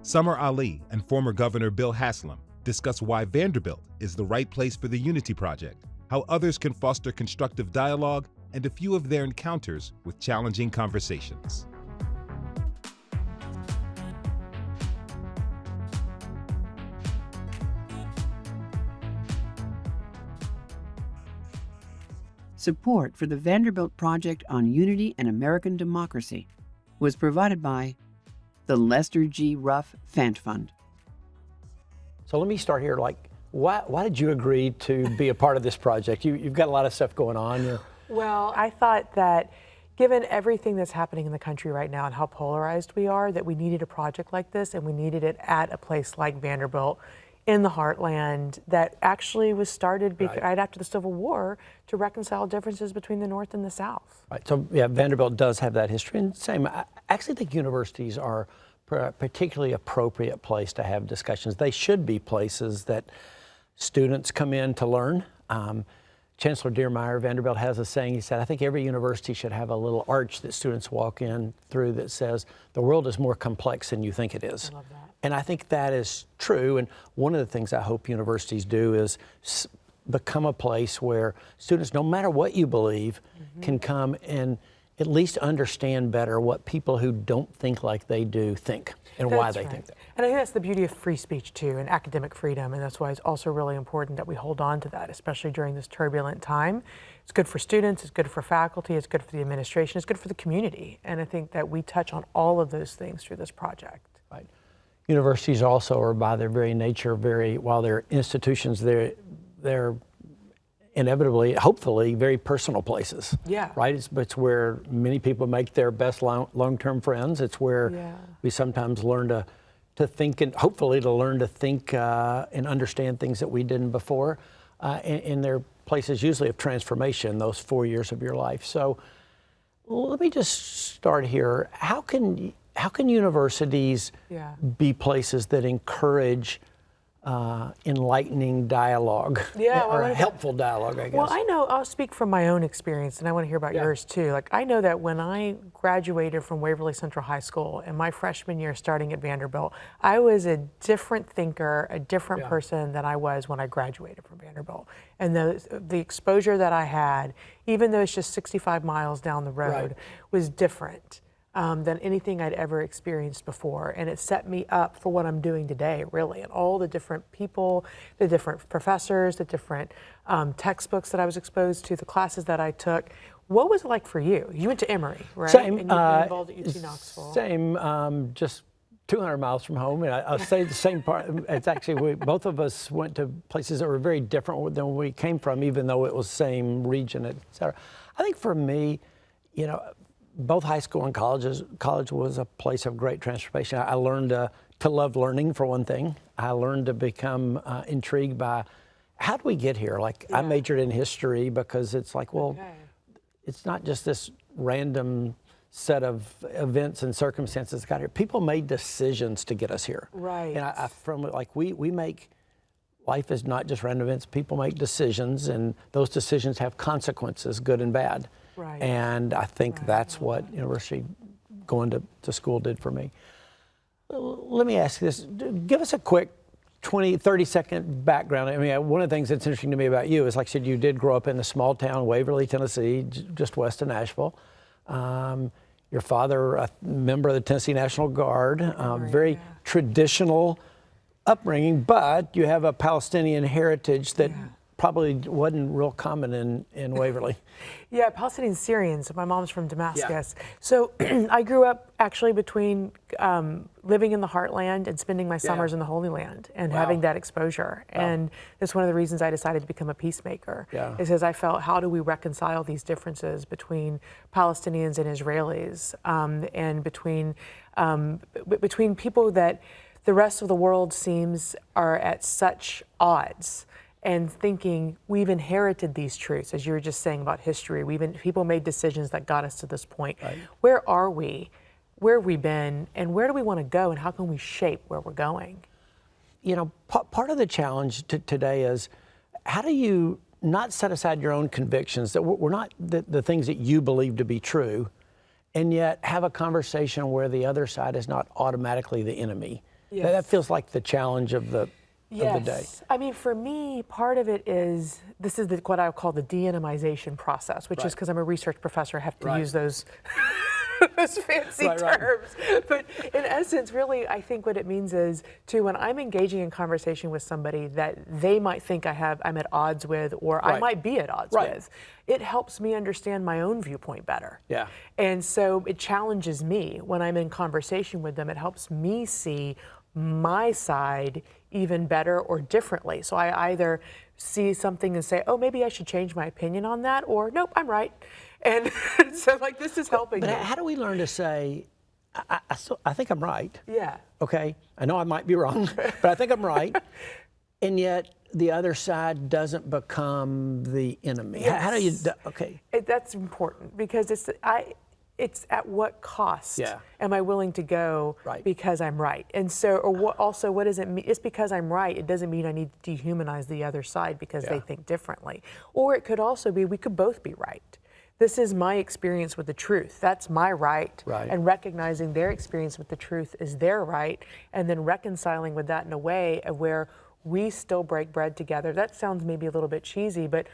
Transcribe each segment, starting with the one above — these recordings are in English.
Samar Ali and former Governor Bill Haslam discuss why Vanderbilt is the right place for the Unity Project, how others can foster constructive dialogue, and a few of their encounters with challenging conversations. Support for the Vanderbilt Project on Unity and American Democracy was provided by the Lester G. Ruff Fant Fund. So let me start here. Why did you agree to be a part of this project? You've got a lot of stuff going on. Well, I thought that given everything that's happening in the country right now and how polarized we are, that we needed a project like this, and we needed it at a place like Vanderbilt in the heartland that actually was started right after the Civil War to reconcile differences between the North and the South. Right. So yeah, Vanderbilt does have that history. And same, I actually think universities are a particularly appropriate place to have discussions. They should be places that students come in to learn. Chancellor Dearmeyer, Vanderbilt, has a saying. He said, I think every university should have a little arch that students walk in through that says, the world is more complex than you think it is. I love that. And I think that is true. And one of the things I hope universities do is become a place where students, no matter what you believe, can come and at least understand better what people who don't think like they do think and why they think that. And I think that's the beauty of free speech too, and academic freedom, and that's why it's also really important that we hold on to that, especially during this turbulent time. It's good for students, it's good for faculty, it's good for the administration, it's good for the community, and I think that we touch on all of those things through this project. Right. Universities also are, by their very nature, while they're institutions, they're inevitably, hopefully, very personal places. Yeah. Right? It's where many people make their best long-term friends. It's where we sometimes learn to think, and hopefully to learn to think and understand things that we didn't before. And they're places usually of transformation, those 4 years of your life. So let me just start here. How can universities be places that encourage enlightening dialogue, or helpful dialogue, I guess? Well, I know, I'll speak from my own experience, and I want to hear about yours too. Like, I know that when I graduated from Waverly Central High School in my freshman year starting at Vanderbilt, I was a different thinker, a different person than I was when I graduated from Vanderbilt. And the exposure that I had, even though it's just 65 miles down the road, was different than anything I'd ever experienced before. And it set me up for what I'm doing today, really, and all the different people, the different professors, the different textbooks that I was exposed to, the classes that I took. What was it like for you? You went to Emory, right? Same. And you've been involved at UT Knoxville. Same, just 200 miles from home. And I'll say the same part. It's actually, both of us went to places that were very different than we came from, even though it was the same region, et cetera. I think for me, both high school and college was a place of great transformation. I learned to love learning, for one thing. I learned to become intrigued by how do we get here? I majored in history because it's like, it's not just this random set of events and circumstances that got here. People made decisions to get us here. Right. And we make, life is not just random events. People make decisions, and those decisions have consequences, good and bad. Right. And I think that's what university going to school did for me. Let me ask you this. Give us a quick 20, 30-second background. I mean, one of the things that's interesting to me about you is, like I said, you did grow up in a small town, Waverly, Tennessee, just west of Nashville. Your father, a member of the Tennessee National Guard, very traditional upbringing, but you have a Palestinian heritage that probably wasn't real common in Waverly. Yeah, Palestinian Syrians. My mom's from Damascus. So I grew up actually between living in the heartland and spending my summers in the Holy Land and having that exposure. And that's one of the reasons I decided to become a peacemaker. Is because I felt, how do we reconcile these differences between Palestinians and Israelis, and between people that the rest of the world seems are at such odds, and thinking we've inherited these truths, as you were just saying about history. People made decisions that got us to this point. Right. Where are we? Where have we been? And where do we want to go? And how can we shape where we're going? Part of the challenge today is, how do you not set aside your own convictions that were not the things that you believe to be true, and yet have a conversation where the other side is not automatically the enemy. Yes. That feels like the challenge of the day. I mean, for me, part of it is, this is what I call the de-enemization process, which is because I'm a research professor, I have to use those those fancy terms. But in essence, really, I think what it means is when I'm engaging in conversation with somebody that they might think I'm at odds with, or I might be at odds with, it helps me understand my own viewpoint better. Yeah. And so it challenges me when I'm in conversation with them. It helps me see my side even better or differently. So I either see something and say, oh, maybe I should change my opinion on that, or nope, I'm right. And so like, this is helping me. But how do we learn to say, I think I'm right? Yeah. Okay, I know I might be wrong, but I think I'm right. And yet the other side doesn't become the enemy. Yes. How do you, okay. That's important, because it's at what cost am I willing to go because I'm right? And so, or what does it mean? It's because I'm right, it doesn't mean I need to dehumanize the other side because they think differently. Or it could also be, we could both be right. This is my experience with the truth. That's my right. And recognizing their experience with the truth is their right, and then reconciling with that in a way of where we still break bread together. That sounds maybe a little bit cheesy, but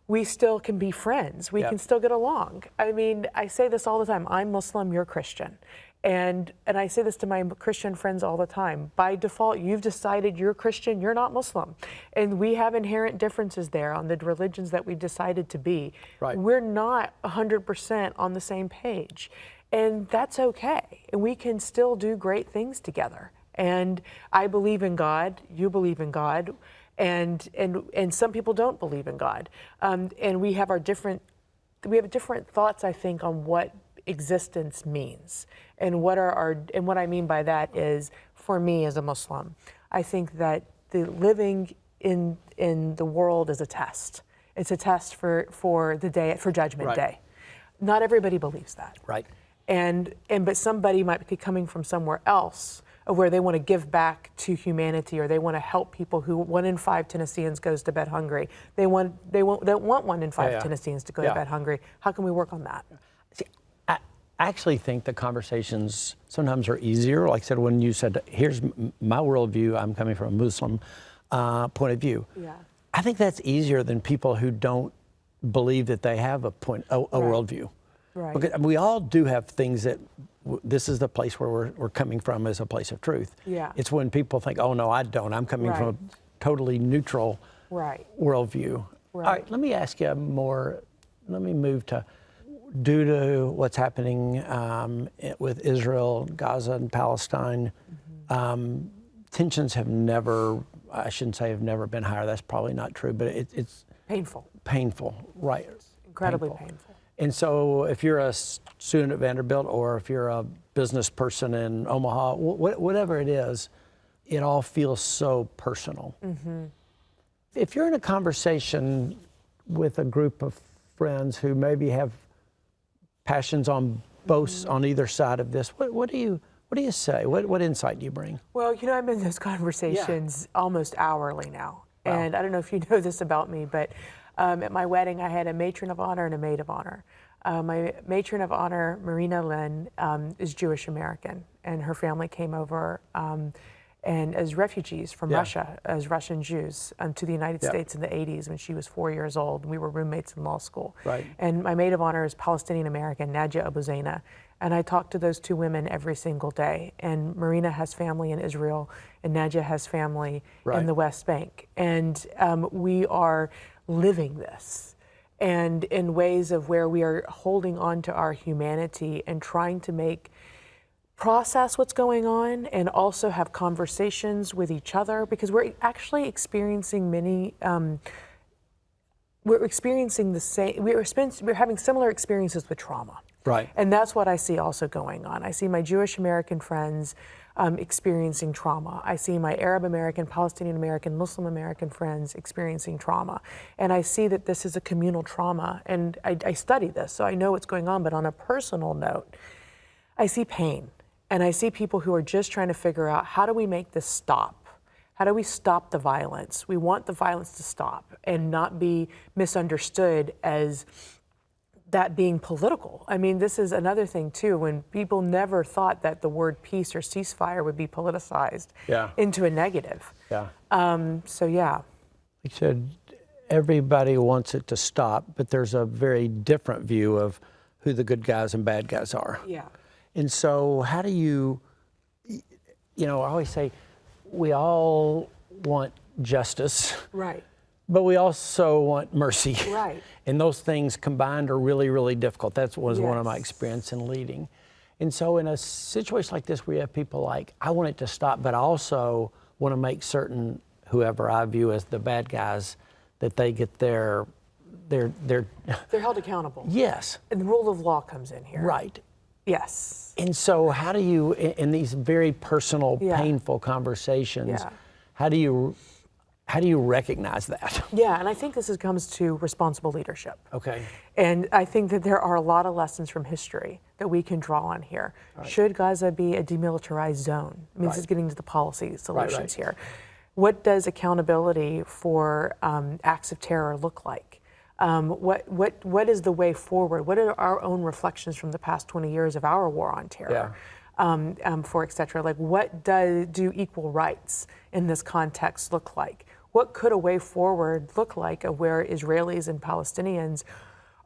we still can be friends. We can still get along. I mean, I say this all the time. I'm Muslim, you're Christian. And I say this to my Christian friends all the time. By default, you've decided you're Christian, you're not Muslim. And we have inherent differences there on the religions that we've decided to be. We're not 100% on the same page. And that's okay. And we can still do great things together. And I believe in God, you believe in God, and some people don't believe in God. And we have different thoughts, I think, on what existence means. And what I mean by that is, for me as a Muslim, I think that the living in the world is a test. It's a test for the day, for Judgment Day. Not everybody believes that. But somebody might be coming from somewhere else, where they want to give back to humanity, or they want to help people who 1 in 5 Tennesseans goes to bed hungry. They don't want 1 in 5 Tennesseans to go to bed hungry. How can we work on that? See, I actually think the conversations sometimes are easier. Like I said, when you said, here's my worldview, I'm coming from a Muslim point of view. I think that's easier than people who don't believe that they have a worldview. Because we all do have things that this is the place where we're coming from, as a place of truth. It's when people think, oh no, I don't. I'm coming from a totally neutral worldview. All right, let me ask you more. Let me move to, due to what's happening with Israel, Gaza, and Palestine, tensions have never, I shouldn't say have never been higher. That's probably not true, but it's painful. Painful, right? Incredibly painful. And so if you're a student at Vanderbilt, or if you're a business person in Omaha, whatever it is, it all feels so personal. If you're in a conversation with a group of friends who maybe have passions on both, on either side of this, what do you say? What insight do you bring? Well, I'm in those conversations almost hourly now. And I don't know if you know this about me, but at my wedding, I had a matron of honor and a maid of honor. My matron of honor, Marina Lynn, is Jewish American, and her family came over and as refugees from Russia, as Russian Jews, to the United States in the 80s when she was 4 years old. We were roommates in law school. And my maid of honor is Palestinian American, Nadia Abu Zaina. And I talk to those two women every single day. And Marina has family in Israel, and Nadia has family in the West Bank. And we are living this, and in ways of where we are holding on to our humanity and trying to process what's going on, and also have conversations with each other, because we're actually experiencing we're having similar experiences with trauma. And that's what I see also going on. I see my Jewish American friends experiencing trauma. I see my Arab American, Palestinian American, Muslim American friends experiencing trauma. And I see that this is a communal trauma. And I study this, so I know what's going on. But on a personal note, I see pain. And I see people who are just trying to figure out, how do we make this stop? How do we stop the violence? We want the violence to stop and not be misunderstood as that being political. I mean, this is another thing too, when people never thought that the word peace or ceasefire would be politicized into a negative. So yeah. Like you said, everybody wants it to stop, but there's a very different view of who the good guys and bad guys are. Yeah. And so how do you I always say we all want justice. Right. But we also want mercy. Right. And those things combined are really, really difficult. That was one of my experience in leading. And so in a situation like this where you have people like, I want it to stop, but I also want to make certain whoever I view as the bad guys, that they get their They're held accountable. Yes. And the rule of law comes in here. Right. Yes. And so how do you, in these very personal, painful conversations, how do you recognize that? Yeah, and I think this comes to responsible leadership. Okay. And I think that there are a lot of lessons from history that we can draw on here. Right. Should Gaza be a demilitarized zone? I mean, this is getting to the policy solutions here. What does accountability for acts of terror look like? What is the way forward? What are our own reflections from the past 20 years of our war on terror? For et cetera? Like, what do equal rights in this context look like? What could a way forward look like of where Israelis and Palestinians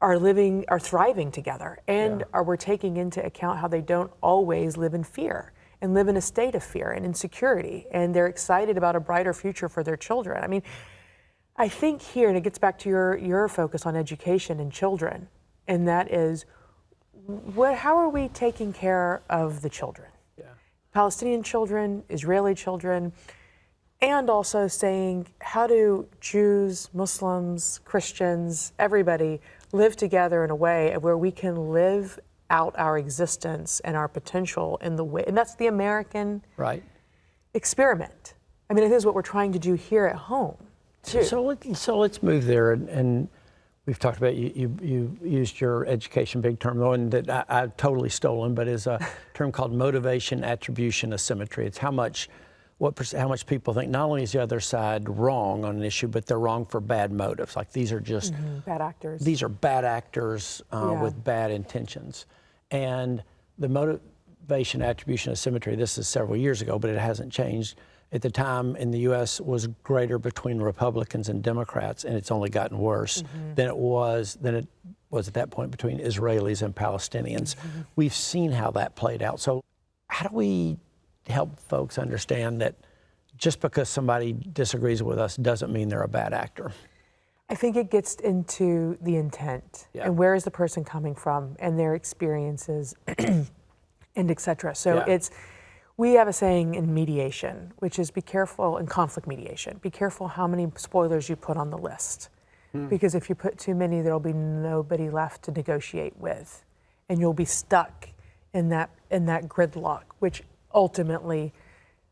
are thriving together, and we're taking into account how they don't always live in fear and live in a state of fear and insecurity, and they're excited about a brighter future for their children. I mean, I think here, and it gets back to your focus on education and children, and that is, how are we taking care of the children? Palestinian children, Israeli children, and also saying, how do Jews, Muslims, Christians, everybody live together in a way where we can live out our existence and our potential in the way, and that's the American experiment. I mean, it is what we're trying to do here at home, too. So let's move there, and we've talked about, you used your education big term, the one that I've totally stolen, but is a term called motivation, attribution, asymmetry. It's how much people think not only is the other side wrong on an issue, but they're wrong for bad motives. Like, these are just bad actors. These are bad actors with bad intentions. And the motivation, attribution, asymmetry, this is several years ago, but it hasn't changed. At the time in the U.S. was greater between Republicans and Democrats, and it's only gotten worse than it was at that point between Israelis and Palestinians. We've seen how that played out. So how do we help folks understand that just because somebody disagrees with us doesn't mean they're a bad actor? I think it gets into the intent and where is the person coming from and their experiences and et cetera. So we have a saying in mediation, which is be careful, in conflict mediation, be careful how many spoilers you put on the list. Because if you put too many, there'll be nobody left to negotiate with. And you'll be stuck in that gridlock, which ultimately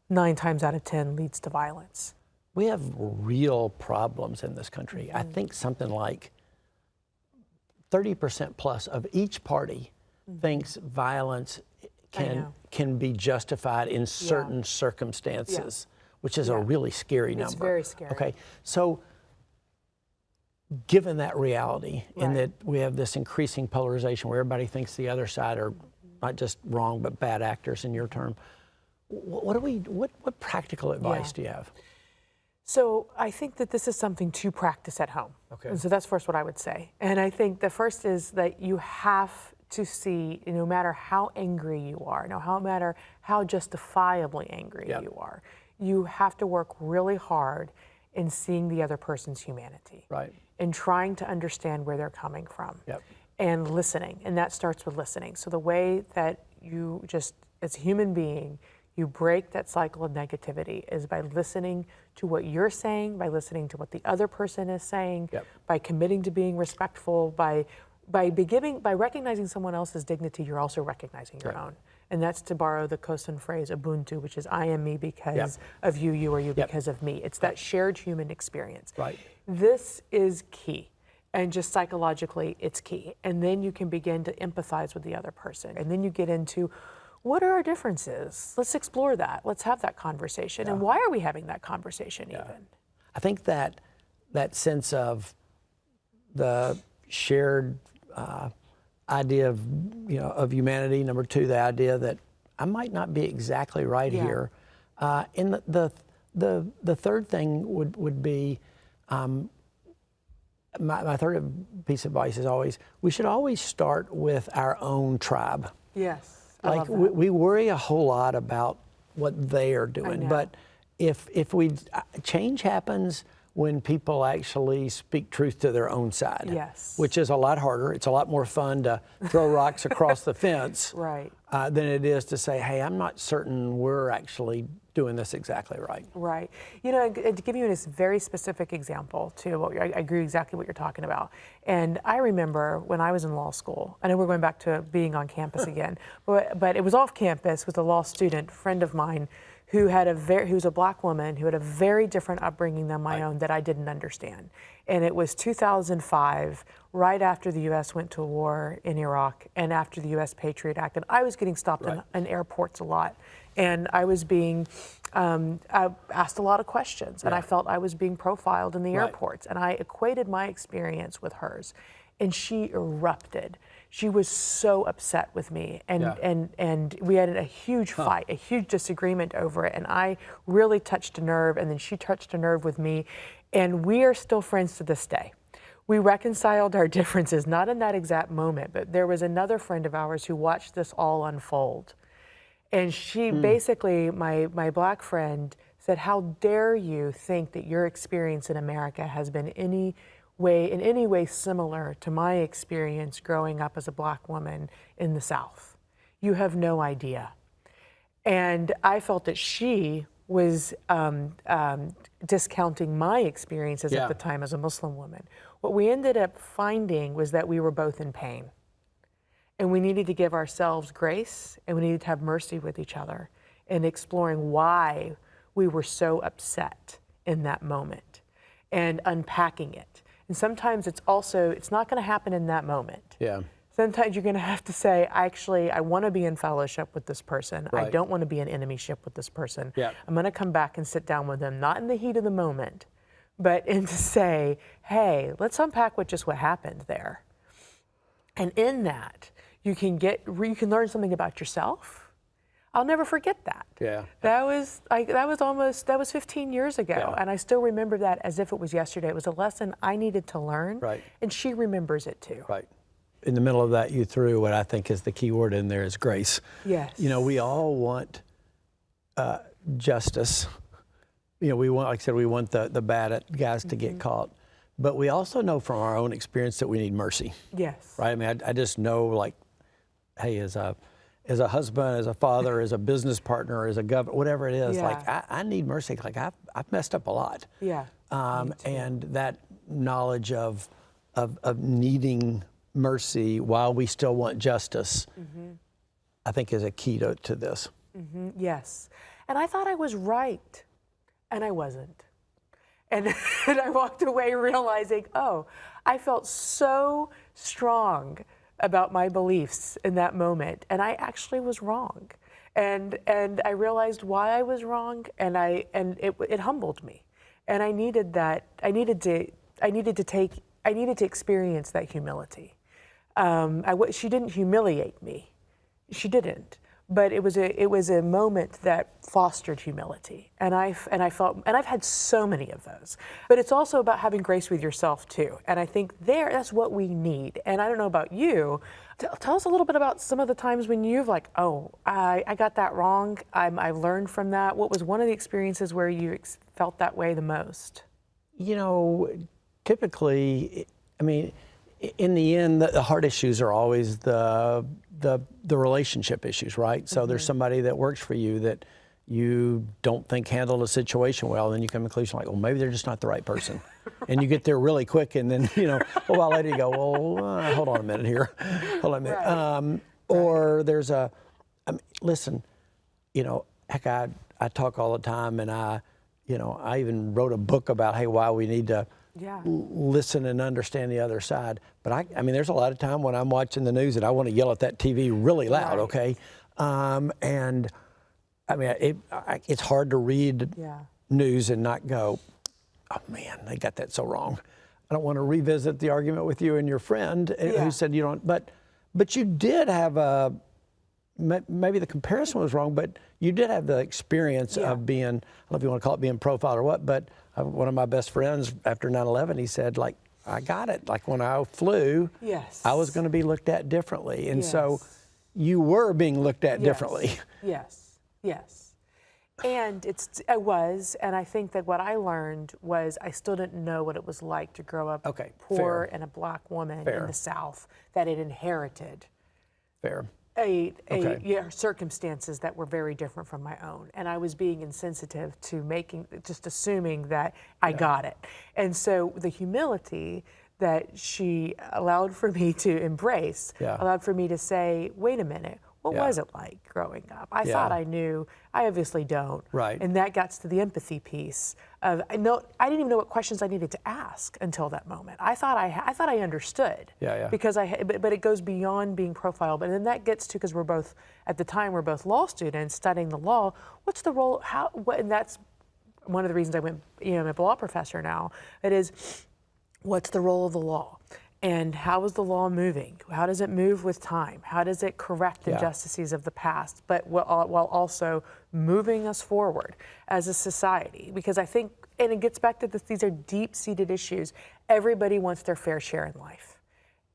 9 times out of 10 leads to violence. We have real problems in this country. I think something like 30% plus of each party thinks violence can be justified in certain circumstances, which is a really scary number. It's very scary. Okay, so given that reality, and that we have this increasing polarization where everybody thinks the other side are not just wrong, but bad actors in your term, what practical advice do you have? So I think that this is something to practice at home. Okay. And so that's first what I would say. And I think the first is that you have to see, no matter how angry you are, no matter how justifiably angry you are, you have to work really hard in seeing the other person's humanity. Right. And trying to understand where they're coming from. Yep. And listening. And that starts with listening. So the way that you just, as a human being, you break that cycle of negativity is by listening to what you're saying, by listening to what the other person is saying, by committing to being respectful, by recognizing someone else's dignity, you're also recognizing your own. And that's, to borrow the Kosan phrase, Ubuntu, which is I am me because of you, you are you because of me. It's that shared human experience. Right. This is key. And just psychologically, it's key. And then you can begin to empathize with the other person. And then you get into, what are our differences? Let's explore that. Let's have that conversation. And why are we having that conversation even? I think that sense of the shared idea of, of humanity. Number two, the idea that I might not be exactly right here. And the third thing would be, my third piece of advice is always, we should always start with our own tribe. Yes, I Like love that. we worry a whole lot about what they are doing, but if change happens when people actually speak truth to their own side, Yes. which is a lot harder. It's a lot more fun to throw rocks across the fence Right. Than it is to say, hey, I'm not certain we're actually doing this exactly right. Right. To give you a very specific example too, I agree exactly what you're talking about. And I remember when I was in law school, I know we're going back to being on campus again, but it was off campus with a law student, friend of mine, who was a black woman who had a very different upbringing than my own that I didn't understand. And it was 2005, right after the U.S. went to war in Iraq and after the U.S. Patriot Act. And I was getting stopped in airports a lot. And I was being asked a lot of questions. And I felt I was being profiled in the airports. And I equated my experience with hers. And she erupted. She was so upset with me, and we had a huge fight, a huge disagreement over it, and I really touched a nerve, and then she touched a nerve with me, and we are still friends to this day. We reconciled our differences, not in that exact moment, but there was another friend of ours who watched this all unfold, and she basically, my black friend, said, "How dare you think that your experience in America has been in any way similar to my experience growing up as a black woman in the South. You have no idea." And I felt that she was discounting my experiences at the time as a Muslim woman. What we ended up finding was that we were both in pain. And we needed to give ourselves grace, and we needed to have mercy with each other in exploring why we were so upset in that moment and unpacking it. And sometimes it's not going to happen in that moment. Yeah. Sometimes you're going to have to say, actually, I want to be in fellowship with this person. Right. I don't want to be in enemyship with this person. Yeah. I'm going to come back and sit down with them, not in the heat of the moment, but to say, hey, let's unpack what happened there. And in that, you can learn something about yourself. I'll never forget that. Yeah. That was 15 years ago, and I still remember that as if it was yesterday. It was a lesson I needed to learn, and she remembers it too. Right. In the middle of that, you threw what I think is the key word in there is grace. Yes. We all want justice. We want, like I said, we want the bad guys to get caught, but we also know from our own experience that we need mercy. Yes. Right. I mean, I just know, like, hey, as a husband, as a father, as a business partner, as a governor, whatever it is, like I need mercy. Like I've messed up a lot. Yeah. And that knowledge of needing mercy while we still want justice, I think is a key to this. Yes. And I thought I was right, and I wasn't. And I walked away realizing, I felt so strong about my beliefs in that moment, and I actually was wrong. And I realized why I was wrong, and it humbled me. And I needed that. I needed to experience that humility. She didn't humiliate me. She didn't. But it was a moment that fostered humility, and I felt, and I've had so many of those. But it's also about having grace with yourself too, and I think that's what we need. And I don't know about you. Tell us a little bit about some of the times when you've like, I got that wrong. I've learned from that. What was one of the experiences where you felt that way the most? Typically, I mean, in the end, the hard issues are always the relationship issues, right? So there's somebody that works for you that you don't think handled a situation well, then you come to the conclusion like, well, maybe they're just not the right person. And you get there really quick, and then, a while later you go, well, hold on a minute here. Hold on a minute. Right. Or there's listen, heck, I talk all the time, and I even wrote a book about, hey, why we need to listen and understand the other side. But I mean, there's a lot of time when I'm watching the news and I want to yell at that TV really loud, okay? And I mean, it's hard to read news and not go, oh man, they got that so wrong. I don't want to revisit the argument with you and your friend who said you don't, but But you did have maybe the comparison was wrong, but you did have the experience of being, I don't know if you want to call it being profiled or what, but one of my best friends after 9/11, he said, like, I got it. Like when I flew, I was going to be looked at differently. And so you were being looked at differently. Yes, yes. And I was, and I think that what I learned was I still didn't know what it was like to grow up poor and a black woman in the South that had inherited circumstances that were very different from my own. And I was being insensitive to just assuming that I got it. And so the humility that she allowed for me to embrace, allowed for me to say, wait a minute, what was it like growing up? I thought I knew. I obviously don't. Right. And that gets to the empathy piece of I didn't even know what questions I needed to ask until that moment. I thought I understood. Because but it goes beyond being profiled. But then that gets to, because we're both at the time we're both law students studying the law. What's the role? And that's one of the reasons I went. I'm a law professor now. It is, what's the role of the law? And how is the law moving? How does it move with time? How does it correct the injustices of the past, but while also moving us forward as a society? Because I think, and it gets back to this, these are deep-seated issues. Everybody wants their fair share in life.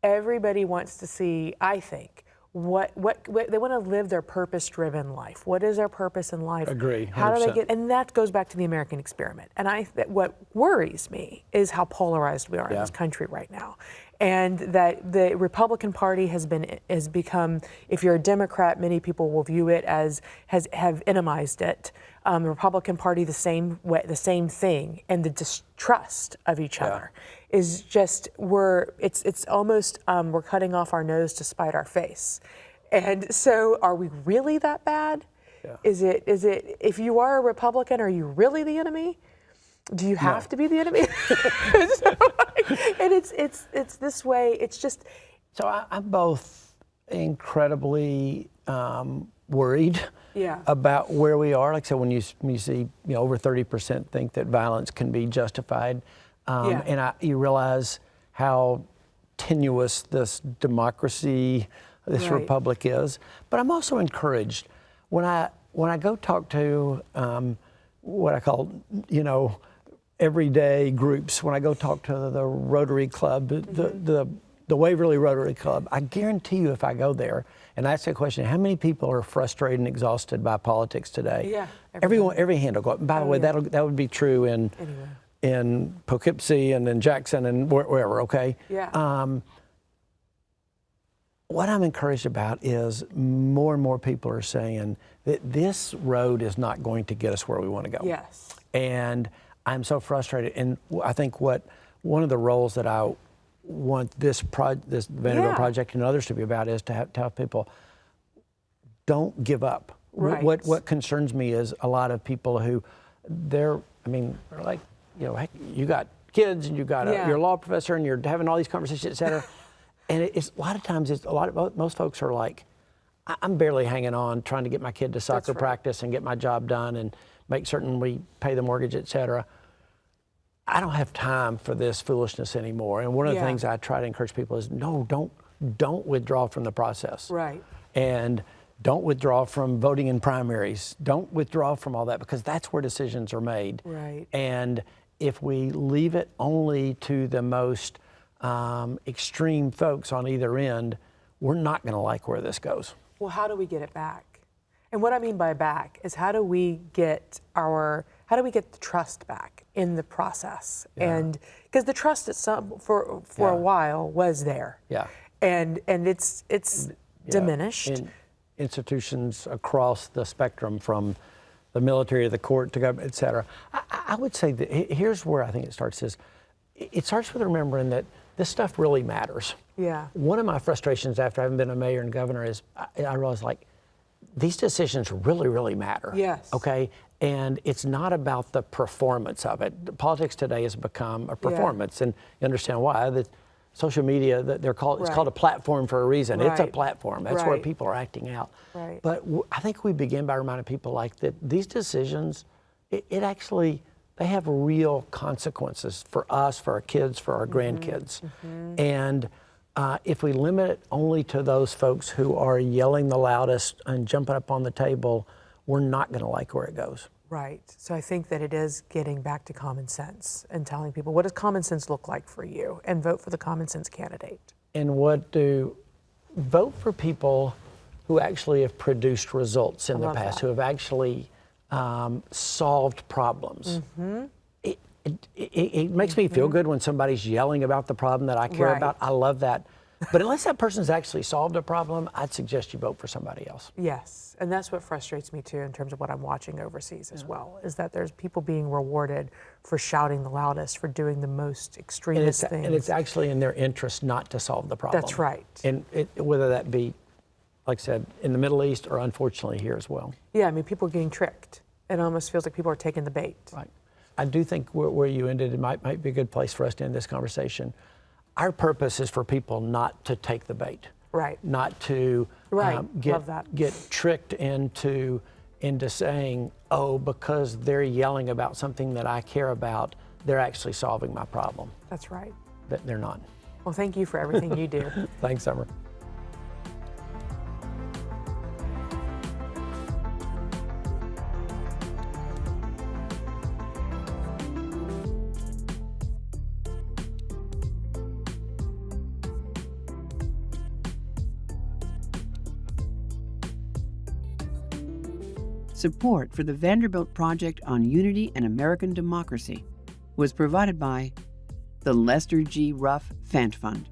Everybody wants to see, I think, what they want to live their purpose-driven life. What is their purpose in life? Agree. 100%. How do they get? And that goes back to the American experiment. And what worries me is how polarized we are in this country right now, and that the Republican Party has become. If you're a Democrat, many people will view it as have enemy-ized it. The Republican Party the same thing, and the distrust of each other is just it's almost we're cutting off our nose to spite our face. And so are we really that bad? Is it if you are a Republican, are you really the enemy? Do you have to be the enemy? And it's this way. It's just. So I'm both incredibly worried about where we are. Like I said, when you see over 30% think that violence can be justified, and you realize how tenuous this democracy, this republic is. But I'm also encouraged when I go talk to what I call everyday groups. When I go talk to the Rotary Club, the Waverly Rotary Club, I guarantee you, if I go there and ask the question, how many people are frustrated and exhausted by politics today? Every hand will go up. By the way, that would be true in Poughkeepsie and in Jackson and wherever. Okay. What I'm encouraged about is more and more people are saying that this road is not going to get us where we want to go. And I'm so frustrated. And I think one of the roles that I want this Vanderbilt Project and others to be about is to tell people, don't give up. What concerns me is a lot of people who they're like, heck, you got kids and you got you're a law professor and you're having all these conversations, et cetera. And it's a lot of times most folks are like, I'm barely hanging on, trying to get my kid to soccer practice and get my job done and make certain we pay the mortgage, et cetera. I don't have time for this foolishness anymore. And one of the things I try to encourage people is, no, don't withdraw from the process. And don't withdraw from voting in primaries. Don't withdraw from all that, because that's where decisions are made. And if we leave it only to the most extreme folks on either end, we're not going to like where this goes. Well, how do we get it back? And what I mean by back is how do we get the trust back in the process? And because the trust for a while was there. And it's diminished. In institutions across the spectrum, from the military to the court to government, et cetera. I would say that here's where I think it starts it starts with remembering that this stuff really matters. One of my frustrations after having been a mayor and governor is I realized, like, these decisions really, really matter. Okay? And it's not about the performance of it. Politics today has become a performance, and you understand why. The social media, it's called a platform for a reason. It's a platform. That's where people are acting out. But I think we begin by reminding people that these decisions, it actually, they have real consequences for us, for our kids, for our grandkids. And If we limit it only to those folks who are yelling the loudest and jumping up on the table, we're not going to like where it goes. Right. So I think that it is getting back to common sense and telling people, what does common sense look like for you? And vote for the common sense candidate. And vote for people who actually have produced results in the past, who have actually solved problems. It makes me feel good when somebody's yelling about the problem that I care about. I love that. But unless that person's actually solved a problem, I'd suggest you vote for somebody else. Yes, and that's what frustrates me too in terms of what I'm watching overseas as well, is that there's people being rewarded for shouting the loudest, for doing the most extremist things. And it's actually in their interest not to solve the problem. That's right. And whether that be, like I said, in the Middle East or unfortunately here as well. Yeah, I mean, people are getting tricked. It almost feels like people are taking the bait. Right. I do think where you ended, it might be a good place for us to end this conversation. Our purpose is for people not to take the bait. Right. Not to Love that. get tricked into saying, oh, because they're yelling about something that I care about, they're actually solving my problem. That's right. But they're not. Well, thank you for everything you do. Thanks, Samar. Support for the Vanderbilt Project on Unity and American Democracy was provided by the Lester G. Ruff Fant Fund.